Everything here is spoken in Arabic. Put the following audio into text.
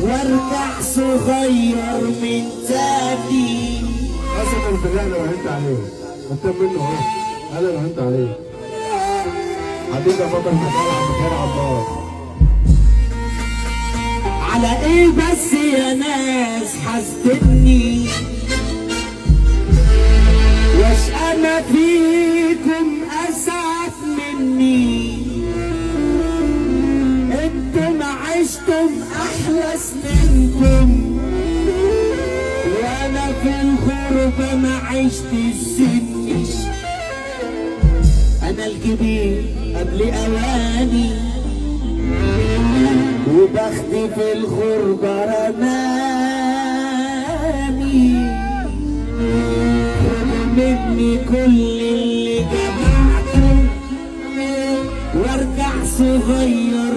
وارجع صغير من تاني. اسف البلاء لو هنت عليه انت منه اهو. انا لو هنت عليه حبيبي بابا المكان عم خير عمار. على ايه بس يا ناس حاسدني؟ واش انا فيكم اسعد مني؟ انتم عشتم احلى سنينكم وانا في الغربة ما عشت سني. انا الكبير قبل اواني وبختي في الغربة رماني. خدوا مني كل اللي جمعته وارجع صغير